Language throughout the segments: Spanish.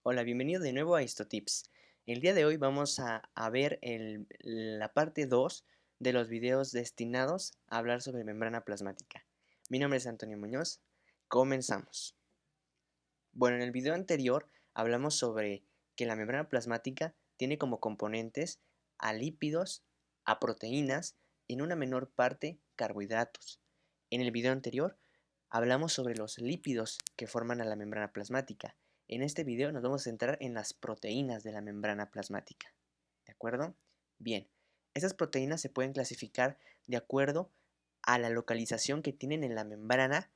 Hola, bienvenido de nuevo a HistoTips. El día de hoy vamos a ver la parte 2 de los videos destinados a hablar sobre membrana plasmática. Mi nombre es Antonio Muñoz. Comenzamos. Bueno, en el video anterior hablamos sobre que la membrana plasmática tiene como componentes a lípidos, a proteínas y en una menor parte carbohidratos. En el video anterior hablamos sobre los lípidos que forman a la membrana plasmática. En este video nos vamos a centrar en las proteínas de la membrana plasmática. ¿De acuerdo? Bien, estas proteínas se pueden clasificar de acuerdo a la localización que tienen en la membrana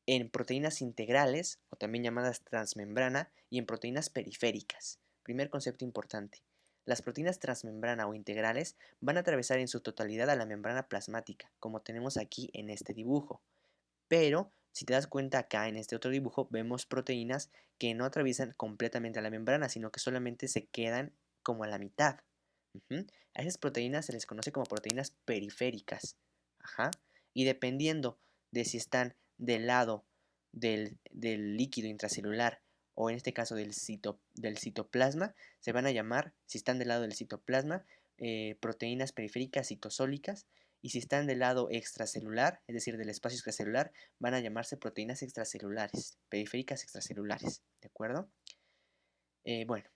en proteínas integrales, o también llamadas transmembrana, y en proteínas periféricas. Primer concepto importante. Las proteínas transmembrana o integrales van a atravesar en su totalidad a la membrana plasmática, como tenemos aquí en este dibujo. Pero, si te das cuenta acá en este otro dibujo, vemos proteínas que no atraviesan completamente a la membrana, sino que solamente se quedan como a la mitad. A esas proteínas se les conoce como proteínas periféricas. Ajá. Y dependiendo de si están del lado del líquido intracelular o en este caso del citoplasma, se van a llamar, si están del lado del citoplasma, proteínas periféricas citosólicas, y si están del lado extracelular, es decir, del espacio extracelular, van a llamarse proteínas extracelulares, periféricas extracelulares, ¿de acuerdo? Bueno,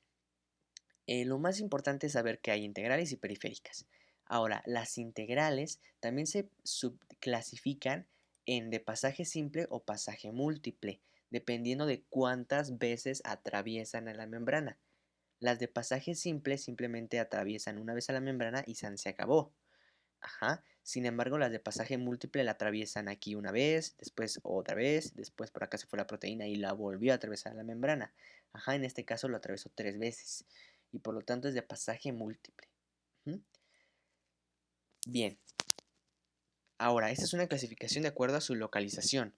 lo más importante es saber que hay integrales y periféricas. Ahora, las integrales también se subclasifican en de pasaje simple o pasaje múltiple, dependiendo de cuántas veces atraviesan a la membrana. Las de pasaje simple simplemente atraviesan una vez a la membrana y se acabó. Ajá. Sin embargo, las de pasaje múltiple la atraviesan aquí una vez, después otra vez, después por acá se fue la proteína y la volvió a atravesar la membrana. Ajá, en este caso lo atravesó 3 veces y por lo tanto es de pasaje múltiple. Ujú. Bien, ahora, esta es una clasificación de acuerdo a su localización,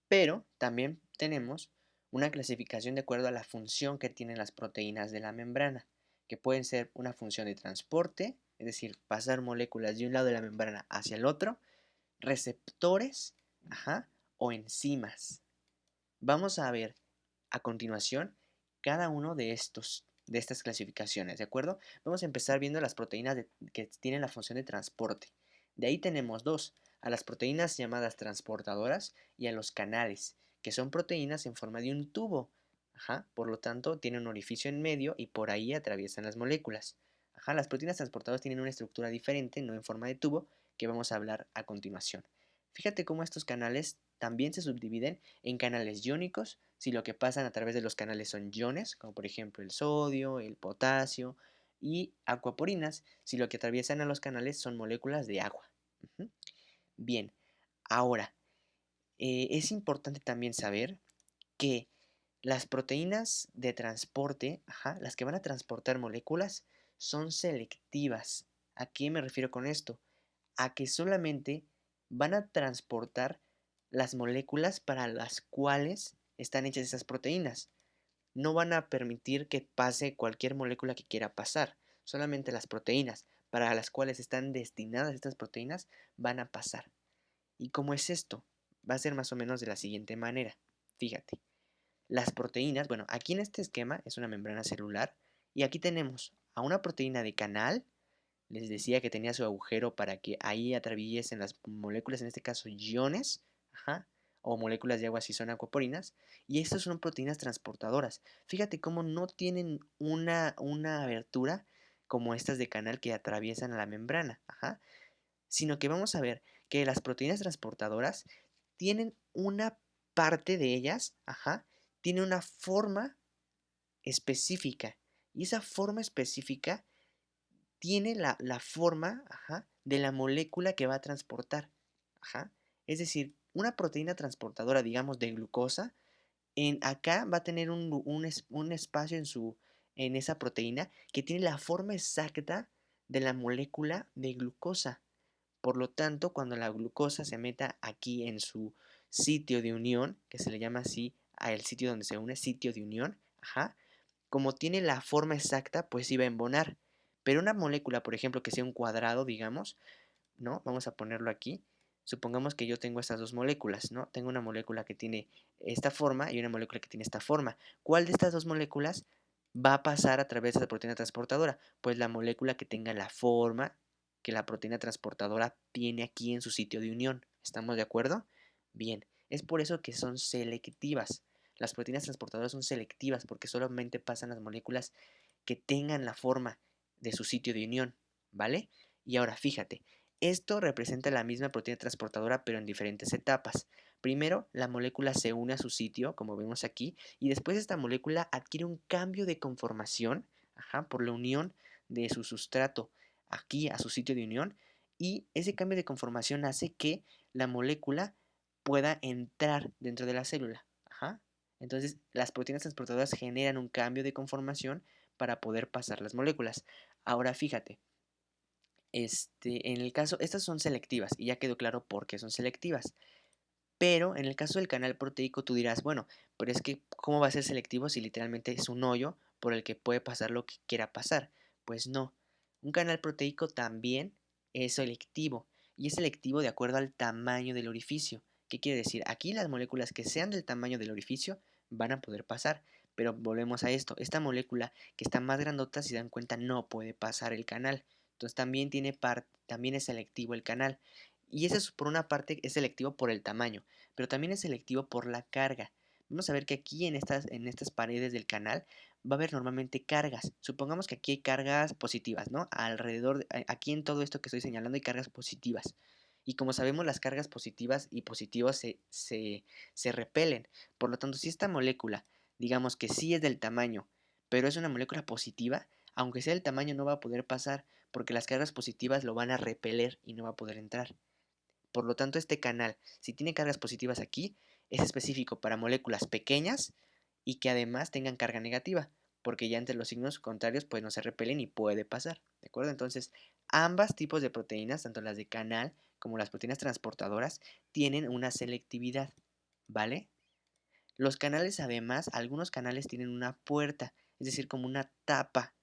pero también tenemos una clasificación de acuerdo a la función que tienen las proteínas de la membrana, que pueden ser una función de transporte, es decir, pasar moléculas de un lado de la membrana hacia el otro, receptores, ajá, o enzimas. Vamos a ver a continuación cada uno de estas clasificaciones, ¿de acuerdo? Vamos a empezar viendo las proteínas que tienen la función de transporte. De ahí tenemos dos, a las proteínas llamadas transportadoras y a los canales, que son proteínas en forma de un tubo. Ajá, por lo tanto, tienen un orificio en medio y por ahí atraviesan las moléculas. Ajá, las proteínas transportadoras tienen una estructura diferente, no en forma de tubo, que vamos a hablar a continuación. Fíjate cómo estos canales también se subdividen en canales iónicos, si lo que pasan a través de los canales son iones, como por ejemplo el sodio, el potasio, y acuaporinas, si lo que atraviesan a los canales son moléculas de agua. Bien, ahora, es importante también saber que las proteínas de transporte, ajá, las que van a transportar moléculas, son selectivas. ¿A qué me refiero con esto? A que solamente van a transportar las moléculas para las cuales están hechas esas proteínas. No van a permitir que pase cualquier molécula que quiera pasar. Solamente las proteínas para las cuales están destinadas estas proteínas van a pasar. ¿Y cómo es esto? Va a ser más o menos de la siguiente manera. Fíjate, las proteínas, bueno, aquí en este esquema es una membrana celular y aquí tenemos a una proteína de canal. Les decía que tenía su agujero para que ahí atraviesen las moléculas, en este caso iones, ajá, o moléculas de agua si son acuaporinas, y estas son proteínas transportadoras. Fíjate cómo no tienen una abertura como estas de canal que atraviesan a la membrana, ajá, sino que vamos a ver que las proteínas transportadoras tienen una parte de ellas, ajá, tiene una forma específica, y esa forma específica tiene la forma, ajá, de la molécula que va a transportar. Ajá. Es decir, una proteína transportadora, digamos, de glucosa, acá va a tener un espacio en esa proteína que tiene la forma exacta de la molécula de glucosa. Por lo tanto, cuando la glucosa se meta aquí en su sitio de unión, que se le llama así al sitio donde se une, sitio de unión, ajá, como tiene la forma exacta, pues iba a embonar. Pero una molécula, por ejemplo, que sea un cuadrado, digamos, ¿no? Vamos a ponerlo aquí. Supongamos que yo tengo estas dos moléculas, ¿no? Tengo una molécula que tiene esta forma y una molécula que tiene esta forma. ¿Cuál de estas dos moléculas va a pasar a través de la proteína transportadora? Pues la molécula que tenga la forma que la proteína transportadora tiene aquí en su sitio de unión. ¿Estamos de acuerdo? Bien, es por eso que son selectivas. Las proteínas transportadoras son selectivas porque solamente pasan las moléculas que tengan la forma de su sitio de unión, ¿vale? Y ahora fíjate, esto representa la misma proteína transportadora pero en diferentes etapas. Primero, la molécula se une a su sitio, como vemos aquí, y después esta molécula adquiere un cambio de conformación, por la unión de su sustrato aquí a su sitio de unión, y ese cambio de conformación hace que la molécula pueda entrar dentro de la célula. Entonces, las proteínas transportadoras generan un cambio de conformación para poder pasar las moléculas. Ahora fíjate, en el caso, estas son selectivas y ya quedó claro por qué son selectivas. Pero en el caso del canal proteico tú dirás, bueno, pero es que ¿cómo va a ser selectivo si literalmente es un hoyo por el que puede pasar lo que quiera pasar? Pues no. Un canal proteico también es selectivo y es selectivo de acuerdo al tamaño del orificio. ¿Qué quiere decir? Aquí las moléculas que sean del tamaño del orificio van a poder pasar. Pero volvemos a esto. Esta molécula que está más grandota, si se dan cuenta, no puede pasar el canal. Entonces también es selectivo el canal. Y eso por una parte es selectivo por el tamaño, pero también es selectivo por la carga. Vamos a ver que aquí en estas paredes del canal va a haber normalmente cargas. Supongamos que aquí hay cargas positivas, ¿no? Alrededor, aquí en todo esto que estoy señalando hay cargas positivas. Y como sabemos, las cargas positivas y positivos se repelen. Por lo tanto, si esta molécula, digamos que sí es del tamaño, pero es una molécula positiva, aunque sea del tamaño no va a poder pasar porque las cargas positivas lo van a repeler y no va a poder entrar. Por lo tanto, este canal, si tiene cargas positivas aquí, es específico para moléculas pequeñas y que además tengan carga negativa, porque ya entre los signos contrarios pues no se repelen y puede pasar, ¿de acuerdo? Entonces, ambas tipos de proteínas, tanto las de canal como las proteínas transportadoras, tienen una selectividad, ¿vale? Los canales además, algunos canales tienen una puerta, es decir, como una tapa,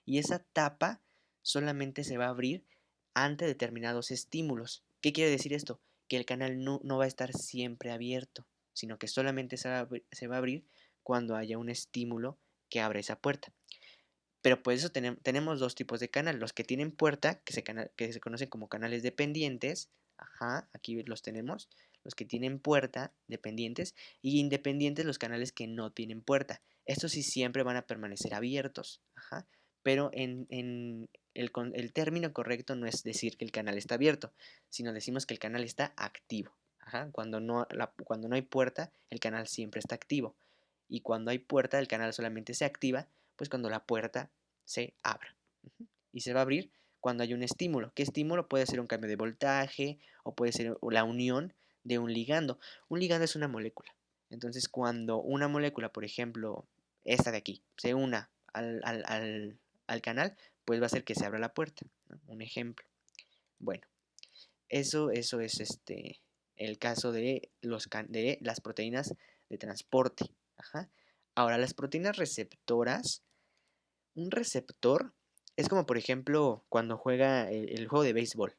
y esa tapa solamente se va a abrir ante determinados estímulos. ¿Qué quiere decir esto? Que el canal no va a estar siempre abierto, sino que solamente se va a abrir cuando haya un estímulo que abra esa puerta. Pero por eso tenemos dos tipos de canal, los que tienen puerta, que se conocen como canales dependientes, aquí los tenemos, los que tienen puerta, dependientes, y independientes los canales que no tienen puerta. Estos sí siempre van a permanecer abiertos, pero el término correcto no es decir que el canal está abierto, sino decimos que el canal está activo. Cuando no hay puerta, el canal siempre está activo. Y cuando hay puerta, el canal solamente se activa pues cuando la puerta se abra. Y se va a abrir cuando hay un estímulo. ¿Qué estímulo? Puede ser un cambio de voltaje o puede ser la unión de un ligando. Un ligando es una molécula. Entonces, cuando una molécula, por ejemplo, esta de aquí, se una al canal, pues va a hacer que se abra la puerta, ¿no? Un ejemplo. Bueno, eso es el caso de las proteínas de transporte. Ahora, las proteínas receptoras, un receptor es como por ejemplo cuando juega el juego de béisbol.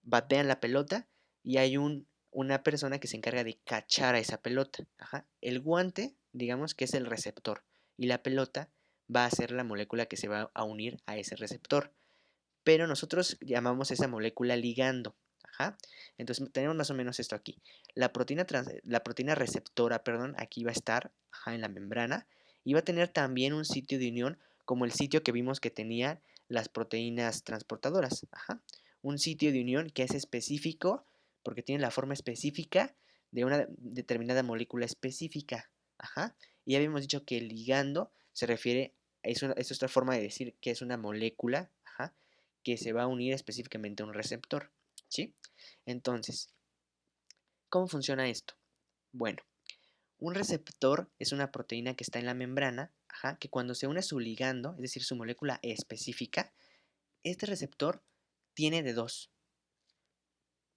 Batean la pelota y hay una persona que se encarga de cachar a esa pelota. El guante, digamos que es el receptor y la pelota va a ser la molécula que se va a unir a ese receptor. Pero nosotros llamamos esa molécula ligando. Entonces tenemos más o menos esto aquí. La proteína receptora, perdón, aquí va a estar en la membrana y va a tener también un sitio de unión como el sitio que vimos que tenían las proteínas transportadoras. Un sitio de unión que es específico porque tiene la forma específica de una determinada molécula específica. Y ya habíamos dicho que el ligando se refiere, es otra forma de decir que es una molécula que se va a unir específicamente a un receptor. ¿Sí? Entonces, ¿cómo funciona esto? Bueno, un receptor es una proteína que está en la membrana, que cuando se une a su ligando, es decir, su molécula específica, este receptor tiene de dos.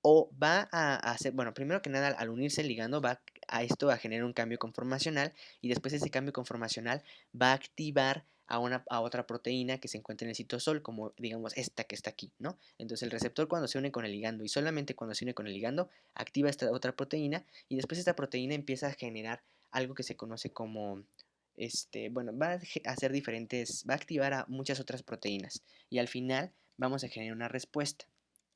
O va a hacer, bueno, primero que nada, al unirse el ligando, va a generar un cambio conformacional y después ese cambio conformacional va a activar a otra proteína que se encuentra en el citosol, como digamos esta que está aquí, ¿no? Entonces el receptor cuando se une con el ligando y solamente cuando se une con el ligando activa esta otra proteína y después esta proteína empieza a generar algo que se conoce como, bueno, va a hacer diferentes, va a activar a muchas otras proteínas y al final vamos a generar una respuesta.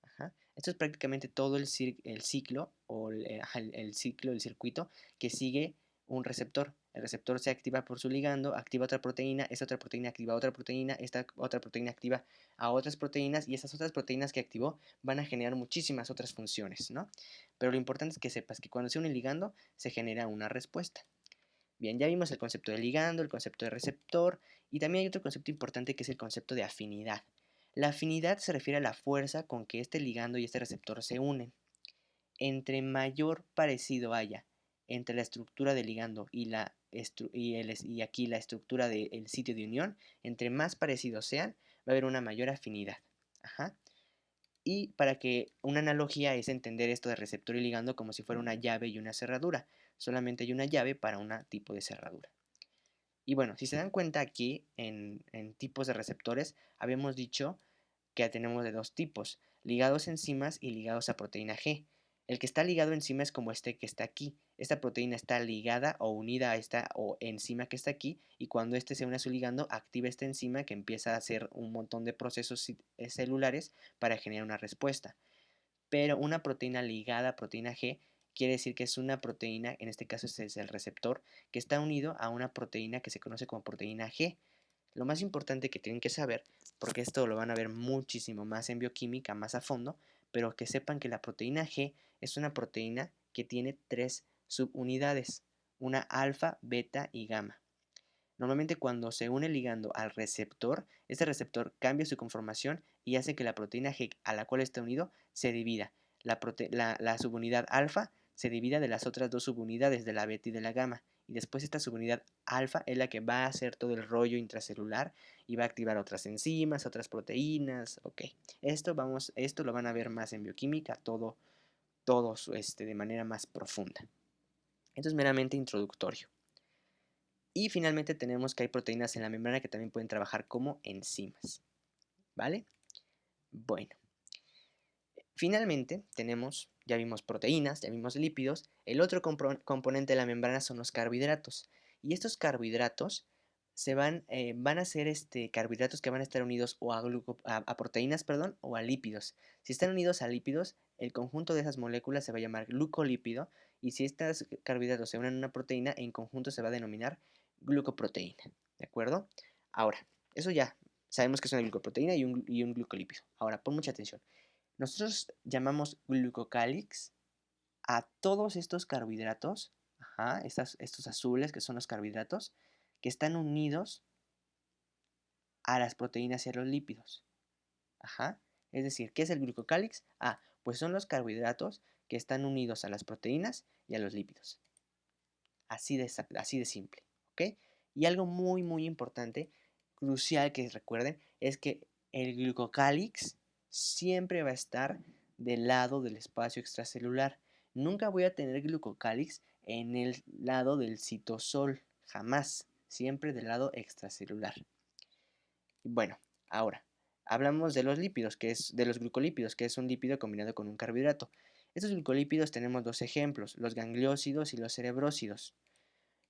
Ajá. Esto es prácticamente todo el ciclo o el ciclo, el circuito que sigue un receptor. El receptor se activa por su ligando, activa otra proteína, esta otra proteína activa otra proteína, esta otra proteína activa a otras proteínas y esas otras proteínas que activó van a generar muchísimas otras funciones, ¿no? Pero lo importante es que sepas que cuando se une ligando se genera una respuesta. Bien, ya vimos el concepto de ligando, el concepto de receptor y también hay otro concepto importante que es el concepto de afinidad. La afinidad se refiere a la fuerza con que este ligando y este receptor se unen. Entre mayor parecido haya entre la estructura del ligando y aquí la estructura del sitio de unión, entre más parecidos sean, va a haber una mayor afinidad. Ajá. Y para que una analogía es entender esto de receptor y ligando como si fuera una llave y una cerradura. Solamente hay una llave para un tipo de cerradura. Y bueno, si se dan cuenta aquí en tipos de receptores, habíamos dicho que tenemos de dos tipos, ligados a enzimas y ligados a proteína G. El que está ligado a enzima es como este que está aquí. Esta proteína está ligada o unida a esta o enzima que está aquí y cuando este se une a su ligando activa esta enzima que empieza a hacer un montón de procesos celulares para generar una respuesta. Pero una proteína ligada a proteína G quiere decir que es una proteína, en este caso este es el receptor, que está unido a una proteína que se conoce como proteína G. Lo más importante que tienen que saber, porque esto lo van a ver muchísimo más en bioquímica, más a fondo, pero que sepan que la proteína G es una proteína que tiene tres subunidades, una alfa, beta y gamma. Normalmente cuando se une el ligando al receptor, este receptor cambia su conformación y hace que la proteína G a la cual está unido se divida. La subunidad alfa se divida de las otras dos subunidades de la beta y de la gamma. Y después esta subunidad alfa es la que va a hacer todo el rollo intracelular y va a activar otras enzimas, otras proteínas. Ok, esto lo van a ver más en bioquímica, todo de manera más profunda. Esto es meramente introductorio. Y finalmente tenemos que hay proteínas en la membrana que también pueden trabajar como enzimas. ¿Vale? Bueno. Finalmente tenemos, ya vimos proteínas, ya vimos lípidos. El otro componente de la membrana son los carbohidratos. Y estos carbohidratos van a ser carbohidratos que van a estar unidos o a proteínas, perdón, o a lípidos. Si están unidos a lípidos, el conjunto de esas moléculas se va a llamar glucolípido. Y si estos carbohidratos se unen a una proteína, en conjunto se va a denominar glucoproteína. ¿De acuerdo? Ahora, eso ya sabemos que es una glucoproteína y un glucolípido. Ahora, pon mucha atención. Nosotros llamamos glucocálix a todos estos carbohidratos, estos azules que son los carbohidratos, que están unidos a las proteínas y a los lípidos. Es decir, ¿qué es el glucocálix? Pues son los carbohidratos que están unidos a las proteínas y a los lípidos. Así de simple, ¿ok? Y algo muy, muy importante, crucial que recuerden, es que el glucocálix siempre va a estar del lado del espacio extracelular. Nunca voy a tener glucocálix en el lado del citosol, jamás, siempre del lado extracelular. Bueno, ahora, hablamos de los lípidos, de los glucolípidos, que es un lípido combinado con un carbohidrato. Estos glucolípidos tenemos dos ejemplos, los gangliósidos y los cerebrósidos.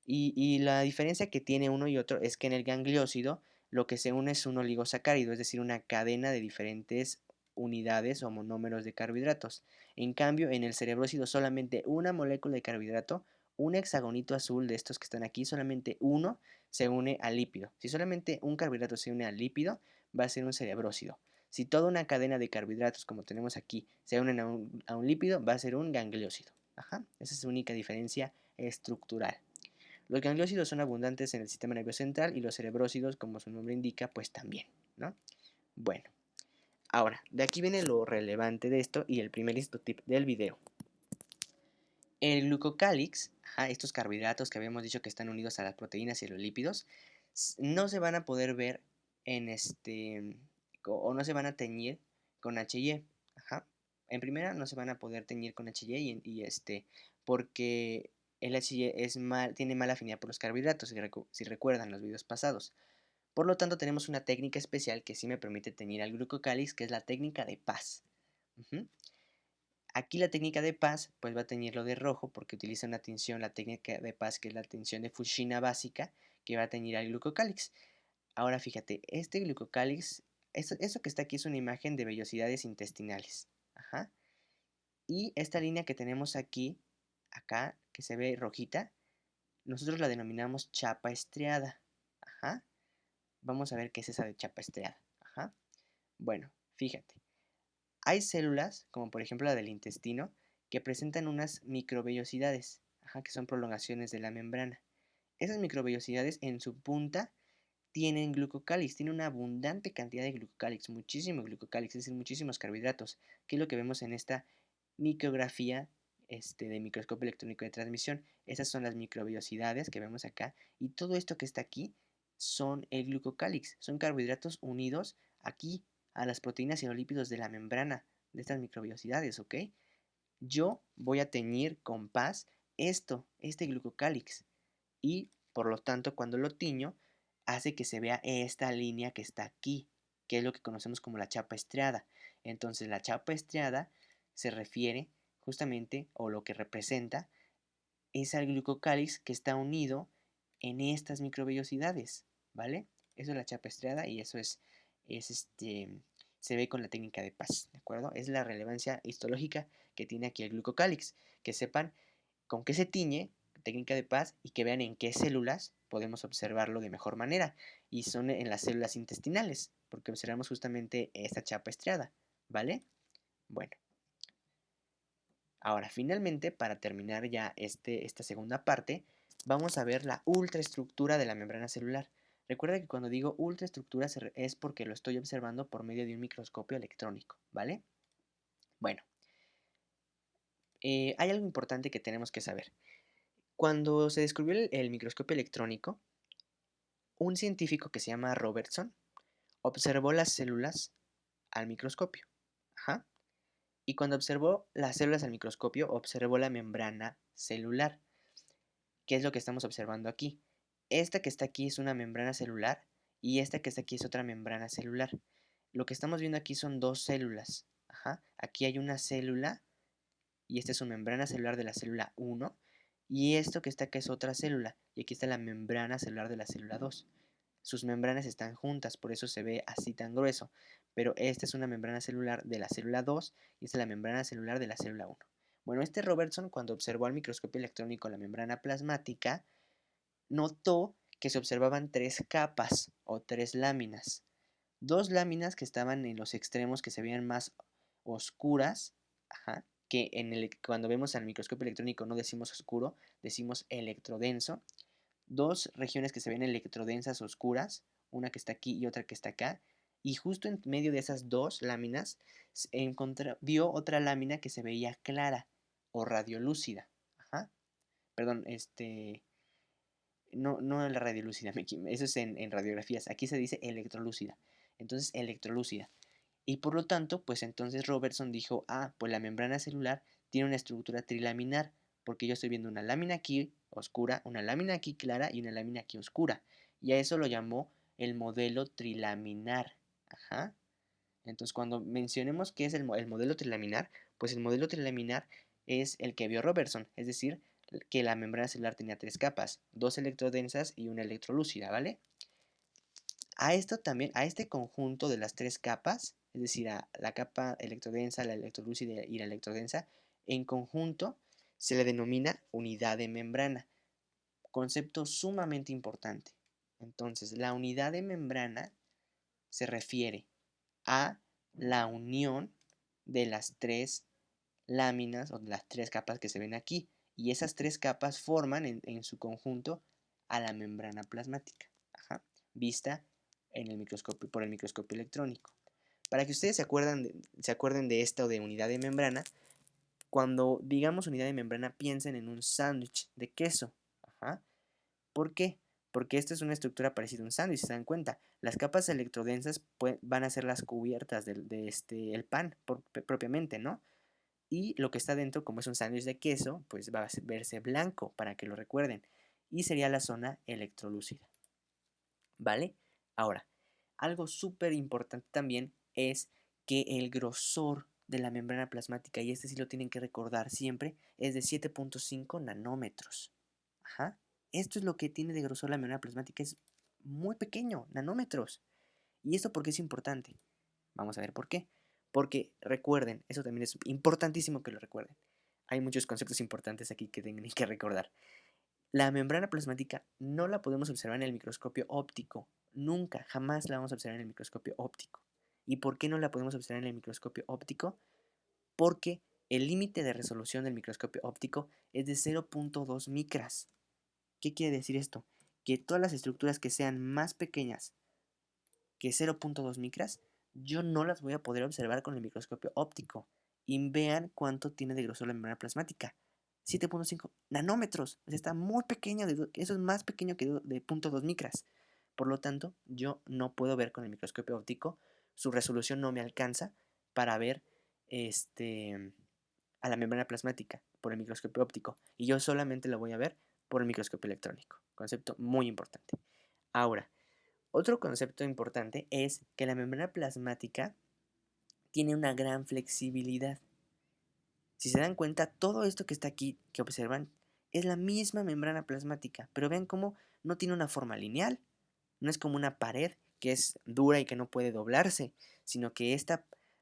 Y la diferencia que tiene uno y otro es que en el gangliósido lo que se une es un oligosacárido, es decir, una cadena de diferentes unidades o monómeros de carbohidratos. En cambio, en el cerebrósido solamente una molécula de carbohidrato, un hexagonito azul de estos que están aquí, solamente uno se une al lípido. Si solamente un carbohidrato se une al lípido, va a ser un cerebrósido. Si toda una cadena de carbohidratos, como tenemos aquí, se unen a un lípido, va a ser un gangliósido. Esa es su única diferencia estructural. Los gangliósidos son abundantes en el sistema nervioso central y los cerebrósidos, como su nombre indica, pues también, ¿no? Bueno, ahora, de aquí viene lo relevante de esto y el primer tip del video. El glucocálix, estos carbohidratos que habíamos dicho que están unidos a las proteínas y a los lípidos, no se van a poder ver o no se van a teñir con HY. En primera no se van a poder teñir con HY porque el HY tiene mala afinidad por los carbohidratos, si recuerdan los videos pasados. Por lo tanto, tenemos una técnica especial que sí me permite teñir al glucocálix, que es la técnica de Paz. Aquí la técnica de Paz pues va a teñirlo de rojo porque utiliza una tinción, la técnica de Paz, que es la tinción de Fuchsina básica, que va a teñir al glucocálix. Ahora fíjate, este glucocálix, eso que está aquí es una imagen de vellosidades intestinales. Ajá. Y esta línea que tenemos aquí, acá, que se ve rojita, nosotros la denominamos chapa estriada. Ajá. Vamos a ver qué es esa de chapa estriada. Ajá. Bueno, fíjate. Hay células, como por ejemplo la del intestino, que presentan unas microvellosidades, ajá, que son prolongaciones de la membrana. Esas microvellosidades en su punta tienen glucocálix, tienen una abundante cantidad de glucocálix, muchísimo glucocálix, es decir, muchísimos carbohidratos, que es lo que vemos en esta micrografía de microscopio electrónico de transmisión. Esas son las microvellosidades que vemos acá, y todo esto que está aquí son el glucocálix, son carbohidratos unidos aquí a las proteínas y los lípidos de la membrana de estas microvellosidades, ¿ok? Yo voy a teñir con Paz este glucocálix, y por lo tanto cuando lo tiño hace que se vea esta línea que está aquí, que es lo que conocemos como la chapa estriada. Entonces la chapa estriada se refiere justamente, o lo que representa, es al glucocálix que está unido en estas microvellosidades, ¿vale? Eso es la chapa estriada, y eso se ve con la técnica de Paz, ¿de acuerdo? Es la relevancia histológica que tiene aquí el glucocálix, que sepan con qué se tiñe, técnica de Paz, y que vean en qué células podemos observarlo de mejor manera, y son en las células intestinales, porque observamos justamente esta chapa estriada, ¿vale? Bueno, ahora finalmente, para terminar ya esta segunda parte, vamos a ver la ultraestructura de la membrana celular. Recuerda que cuando digo ultraestructura es porque lo estoy observando por medio de un microscopio electrónico, ¿vale? Bueno, hay algo importante que tenemos que saber. Cuando se descubrió el microscopio electrónico, un científico que se llama Robertson observó las células al microscopio. Ajá. Y cuando observó las células al microscopio, observó la membrana celular. ¿Qué es lo que estamos observando aquí? Esta que está aquí es una membrana celular, y esta que está aquí es otra membrana celular. Lo que estamos viendo aquí son dos células. Ajá. Aquí hay una célula, y esta es una membrana celular de la célula 1, y esto que está acá es otra célula, y aquí está la membrana celular de la célula 2. Sus membranas están juntas, por eso se ve así tan grueso, pero esta es una membrana celular de la célula 2 y esta es la membrana celular de la célula 1. Bueno, Robertson, cuando observó al microscopio electrónico la membrana plasmática, notó que se observaban tres capas o tres láminas. Dos láminas que estaban en los extremos, que se veían más oscuras, ajá, que cuando vemos al microscopio electrónico no decimos oscuro, decimos electrodenso. Dos regiones que se ven electrodensas oscuras, una que está aquí y otra que está acá, y justo en medio de esas dos láminas vio otra lámina que se veía clara o radiolúcida. Ajá. Perdón, no la radiolúcida, eso es en radiografías, aquí se dice electrolúcida. Entonces, electrolúcida. Y por lo tanto, pues entonces Robertson dijo, pues la membrana celular tiene una estructura trilaminar, porque yo estoy viendo una lámina aquí oscura, una lámina aquí clara y una lámina aquí oscura. Y a eso lo llamó el modelo trilaminar. Ajá. Entonces, cuando mencionemos qué es el modelo trilaminar, pues el modelo trilaminar es el que vio Robertson, es decir, que la membrana celular tenía tres capas, dos electrodensas y una electrolúcida, ¿vale? A esto también, a este conjunto de las tres capas, es decir, a la capa electrodensa, la electrolúcida y la electrodensa, en conjunto se le denomina unidad de membrana, concepto sumamente importante. Entonces, la unidad de membrana se refiere a la unión de las tres láminas o de las tres capas que se ven aquí, y esas tres capas forman en su conjunto a la membrana plasmática, ajá, vista en el microscopio, por el microscopio electrónico. Para que ustedes se acuerden de esto de unidad de membrana, cuando digamos unidad de membrana, piensen en un sándwich de queso. Ajá. ¿Por qué? Porque esta es una estructura parecida a un sándwich, ¿se dan cuenta? Las capas electrodensas van a ser las cubiertas el pan propiamente, ¿no? Y lo que está dentro, como es un sándwich de queso, pues va a verse blanco, para que lo recuerden. Y sería la zona electrolúcida. ¿Vale? Ahora, algo súper importante también es que el grosor de la membrana plasmática, y este sí lo tienen que recordar siempre, es de 7.5 nanómetros. Ajá. Esto es lo que tiene de grosor la membrana plasmática, es muy pequeño, nanómetros. ¿Y esto por qué es importante? Vamos a ver por qué. Porque recuerden, eso también es importantísimo que lo recuerden. Hay muchos conceptos importantes aquí que tienen que recordar. La membrana plasmática no la podemos observar en el microscopio óptico. Nunca, jamás la vamos a observar en el microscopio óptico. ¿Y por qué no la podemos observar en el microscopio óptico? Porque el límite de resolución del microscopio óptico es de 0.2 micras. ¿Qué quiere decir esto? Que todas las estructuras que sean más pequeñas que 0.2 micras, yo no las voy a poder observar con el microscopio óptico. Y vean cuánto tiene de grosor la membrana plasmática. 7.5 nanómetros. O sea, está muy pequeño. Eso es más pequeño que de 0.2 micras. Por lo tanto, yo no puedo ver con el microscopio óptico. Su resolución no me alcanza para ver a la membrana plasmática por el microscopio óptico. Y yo solamente lo voy a ver por el microscopio electrónico. Concepto muy importante. Ahora, otro concepto importante es que la membrana plasmática tiene una gran flexibilidad. Si se dan cuenta, todo esto que está aquí, que observan, es la misma membrana plasmática, pero vean cómo no tiene una forma lineal, no es como una pared que es dura y que no puede doblarse, sino que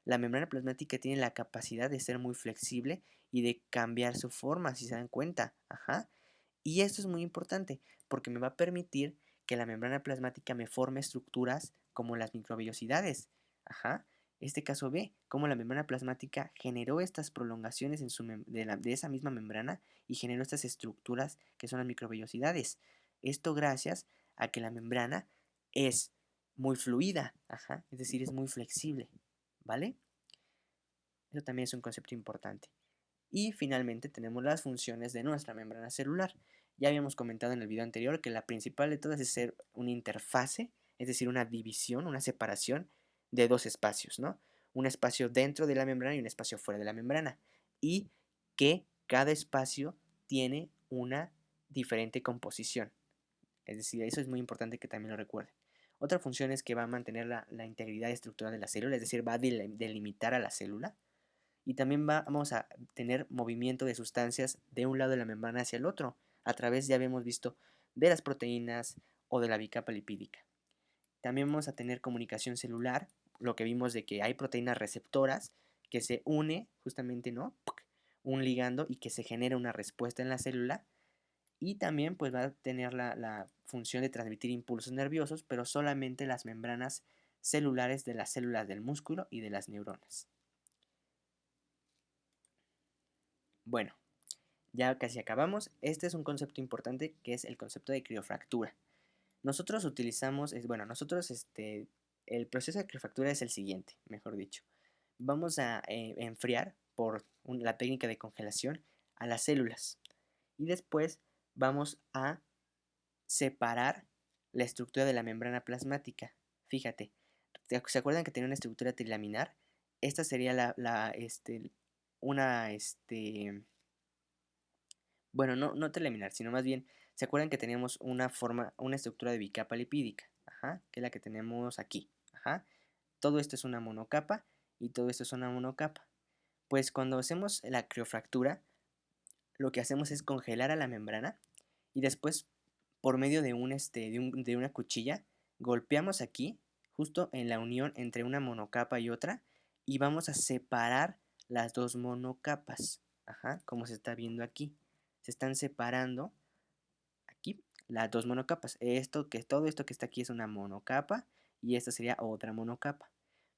la membrana plasmática tiene la capacidad de ser muy flexible y de cambiar su forma, si se dan cuenta. Ajá. Y esto es muy importante porque me va a permitir que la membrana plasmática me forme estructuras como las microvellosidades. Ajá. Este caso ve cómo la membrana plasmática generó estas prolongaciones de esa misma membrana y generó estas estructuras que son las microvellosidades. Esto gracias a que la membrana es muy fluida, ajá, es decir, es muy flexible, ¿vale? Eso también es un concepto importante. Y finalmente tenemos las funciones de nuestra membrana celular. Ya habíamos comentado en el video anterior que la principal de todas es ser una interfase, es decir, una división, una separación de dos espacios, ¿no? Un espacio dentro de la membrana y un espacio fuera de la membrana. Y que cada espacio tiene una diferente composición. Es decir, eso es muy importante que también lo recuerden. Otra función es que va a mantener la integridad estructural de la célula, es decir, va a delimitar a la célula y también vamos a tener movimiento de sustancias de un lado de la membrana hacia el otro, a través, ya habíamos visto, de las proteínas o de la bicapa lipídica. También vamos a tener comunicación celular, lo que vimos de que hay proteínas receptoras que se une justamente, ¿no? Un ligando y que se genera una respuesta en la célula. Y también pues va a tener la función de transmitir impulsos nerviosos, pero solamente las membranas celulares de las células del músculo y de las neuronas. Bueno, ya casi acabamos. Este es un concepto importante que es el concepto de criofractura. Nosotros utilizamos, el proceso de criofractura es el siguiente, mejor dicho. Vamos a enfriar por la técnica de congelación a las células y después vamos a separar la estructura de la membrana plasmática. Fíjate, ¿se acuerdan que tenía una estructura trilaminar? Esta sería una, bueno, no trilaminar, sino más bien, ¿se acuerdan que teníamos una estructura de bicapa lipídica? Ajá, que es la que tenemos aquí. Ajá. Todo esto es una monocapa y todo esto es una monocapa. Pues cuando hacemos la criofractura, lo que hacemos es congelar a la membrana y después, por medio de una cuchilla, golpeamos aquí, justo en la unión entre una monocapa y otra, y vamos a separar las dos monocapas. Ajá, como se está viendo aquí. Se están separando aquí las dos monocapas. Todo esto que está aquí es una monocapa y esta sería otra monocapa.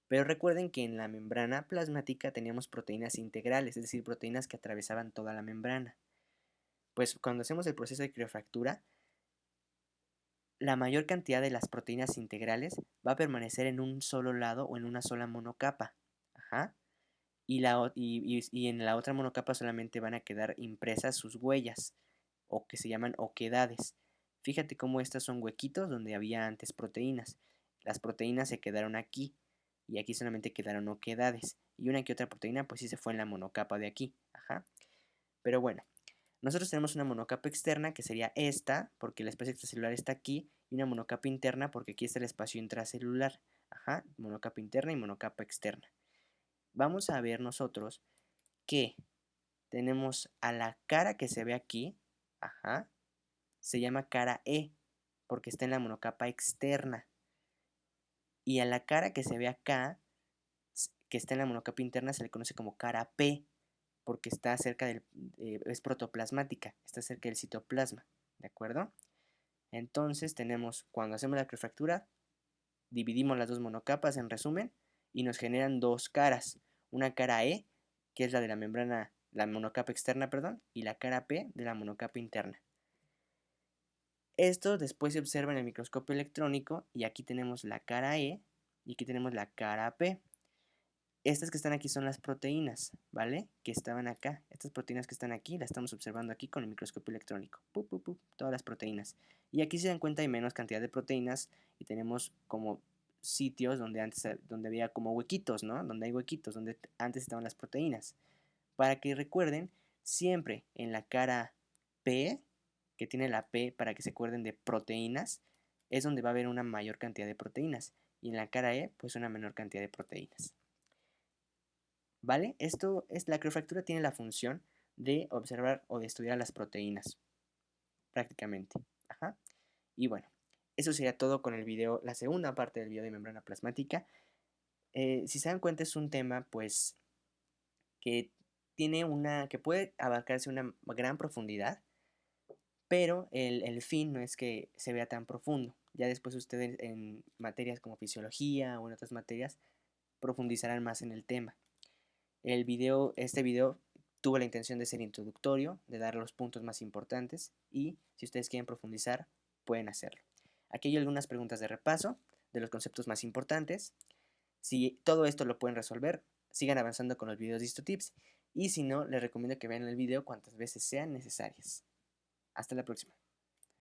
Pero recuerden que en la membrana plasmática teníamos proteínas integrales, es decir, proteínas que atravesaban toda la membrana. Pues cuando hacemos el proceso de criofractura, la mayor cantidad de las proteínas integrales va a permanecer en un solo lado o en una sola monocapa. Ajá. Y en la otra monocapa solamente van a quedar impresas sus huellas, o que se llaman oquedades. Fíjate cómo estas son huequitos donde había antes proteínas. Las proteínas se quedaron aquí y aquí solamente quedaron oquedades. Y una que otra proteína pues sí se fue en la monocapa de aquí. Ajá. Pero bueno, nosotros tenemos una monocapa externa que sería esta, porque el espacio extracelular está aquí, y una monocapa interna porque aquí está el espacio intracelular. Ajá, monocapa interna y monocapa externa. Vamos a ver nosotros que tenemos a la cara que se ve aquí, ajá, se llama cara E porque está en la monocapa externa. Y a la cara que se ve acá, que está en la monocapa interna, se le conoce como cara P porque está cerca del, es protoplasmática, está cerca del citoplasma, ¿de acuerdo? Entonces tenemos, cuando hacemos la crioфractura, dividimos las dos monocapas en resumen y nos generan dos caras, una cara E, que es la de la membrana, la monocapa externa, perdón, y la cara P de la monocapa interna. Esto después se observa en el microscopio electrónico y aquí tenemos la cara E y aquí tenemos la cara P. Estas que están aquí son las proteínas, ¿vale? Que estaban acá. Estas proteínas que están aquí las estamos observando aquí con el microscopio electrónico. ¡Pup, pup, pup! Todas las proteínas. Y aquí se dan cuenta hay menos cantidad de proteínas y tenemos como sitios donde antes donde había como huequitos, ¿no? Donde hay huequitos, donde antes estaban las proteínas. Para que recuerden, siempre en la cara P, que tiene la P para que se acuerden de proteínas, es donde va a haber una mayor cantidad de proteínas. Y en la cara E, pues una menor cantidad de proteínas. ¿Vale? Esto es, la criofractura tiene la función de observar o de estudiar las proteínas, prácticamente. Ajá. Y bueno, eso sería todo con el video, la segunda parte del video de membrana plasmática. Si se dan cuenta es un tema, pues, que tiene que puede abarcarse una gran profundidad, pero el fin no es que se vea tan profundo. Ya después ustedes en materias como fisiología o en otras materias profundizarán más en el tema. Este video tuvo la intención de ser introductorio, de dar los puntos más importantes y si ustedes quieren profundizar, pueden hacerlo. Aquí hay algunas preguntas de repaso de los conceptos más importantes. Si todo esto lo pueden resolver, sigan avanzando con los videos de HistoTips y si no, les recomiendo que vean el video cuantas veces sean necesarias. Hasta la próxima.